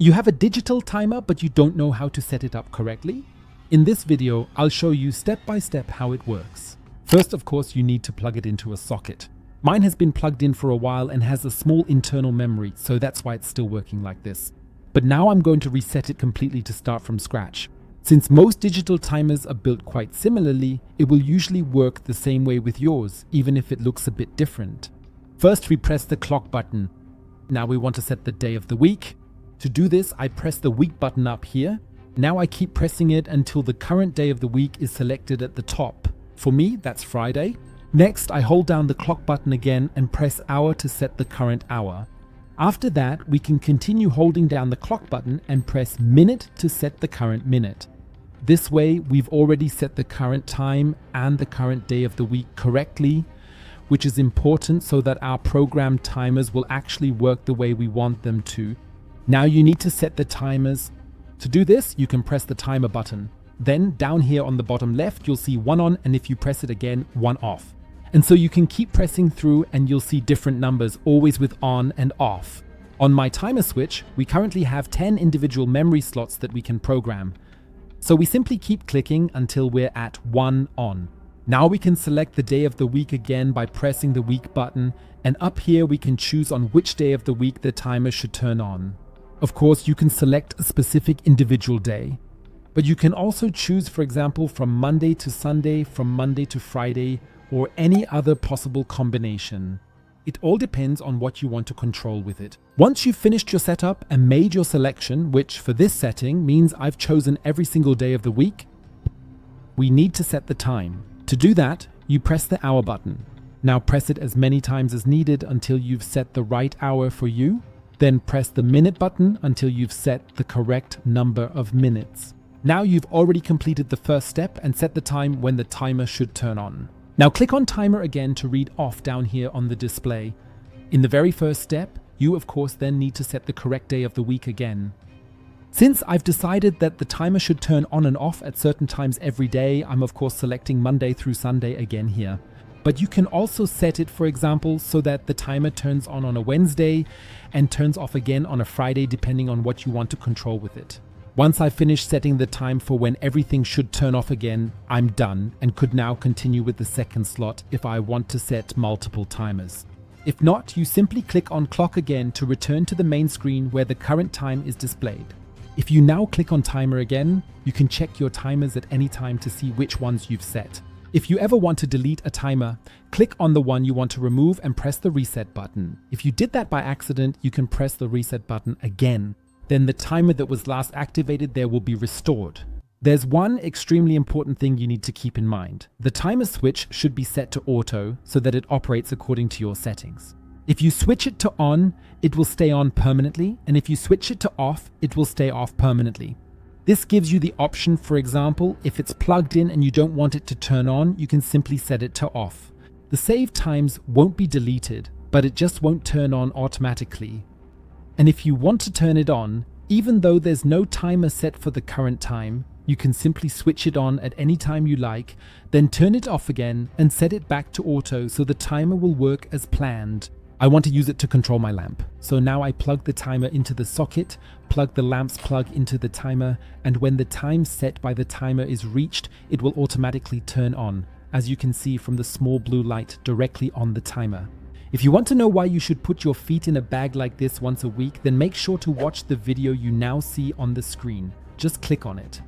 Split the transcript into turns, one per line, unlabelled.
You have a digital timer, but you don't know how to set it up correctly? In this video, I'll show you step by step how it works. First, of course, you need to plug it into a socket. Mine has been plugged in for a while and has a small internal memory, so that's why it's still working like this. But now I'm going to reset it completely to start from scratch. Since most digital timers are built quite similarly, it will usually work the same way with yours, even if it looks a bit different. First, we press the clock button. Now we want to set the day of the week. To do this, I press the week button up here. Now I keep pressing it until the current day of the week is selected at the top. For me, that's Friday. Next, I hold down the clock button again and press hour to set the current hour. After that, we can continue holding down the clock button and press minute to set the current minute. This way, we've already set the current time and the current day of the week correctly, which is important so that our programmed timers will actually work the way we want them to. Now you need to set the timers. To do this, you can press the timer button. Then down here on the bottom left, you'll see 1 on, and if you press it again, 1 off. And so you can keep pressing through and you'll see different numbers, always with on and off. On my timer switch, we currently have 10 individual memory slots that we can program. So we simply keep clicking until we're at 1 on. Now we can select the day of the week again by pressing the week button, and up here we can choose on which day of the week the timer should turn on. Of course, you can select a specific individual day, but you can also choose, for example, from Monday to Sunday, from Monday to Friday, or any other possible combination. It all depends on what you want to control with it. Once you've finished your setup and made your selection, which for this setting means I've chosen every single day of the week, we need to set the time. To do that, you press the hour button. Now press it as many times as needed until you've set the right hour for you. Then press the minute button until you've set the correct number of minutes. Now you've already completed the first step and set the time when the timer should turn on. Now click on timer again to read off down here on the display. In the very first step, you of course then need to set the correct day of the week again. Since I've decided that the timer should turn on and off at certain times every day, I'm of course selecting Monday through Sunday again here. But you can also set it, for example, so that the timer turns on a Wednesday and turns off again on a Friday, depending on what you want to control with it. Once I finish setting the time for when everything should turn off again, I'm done and could now continue with the second slot if I want to set multiple timers. If not, you simply click on clock again to return to the main screen where the current time is displayed. If you now click on timer again, you can check your timers at any time to see which ones you've set. If you ever want to delete a timer, click on the one you want to remove and press the reset button. If you did that by accident, you can press the reset button again. Then the timer that was last activated there will be restored. There's one extremely important thing you need to keep in mind. The timer switch should be set to auto so that it operates according to your settings. If you switch it to on, it will stay on permanently, and if you switch it to off, it will stay off permanently. This gives you the option, for example, if it's plugged in and you don't want it to turn on, you can simply set it to off. The save times won't be deleted, but it just won't turn on automatically. And if you want to turn it on, even though there's no timer set for the current time, you can simply switch it on at any time you like, then turn it off again and set it back to auto so the timer will work as planned. I want to use it to control my lamp. So now I plug the timer into the socket, plug the lamp's plug into the timer, and when the time set by the timer is reached, it will automatically turn on, as you can see from the small blue light directly on the timer. If you want to know why you should put your feet in a bag like this once a week, then make sure to watch the video you now see on the screen. Just click on it.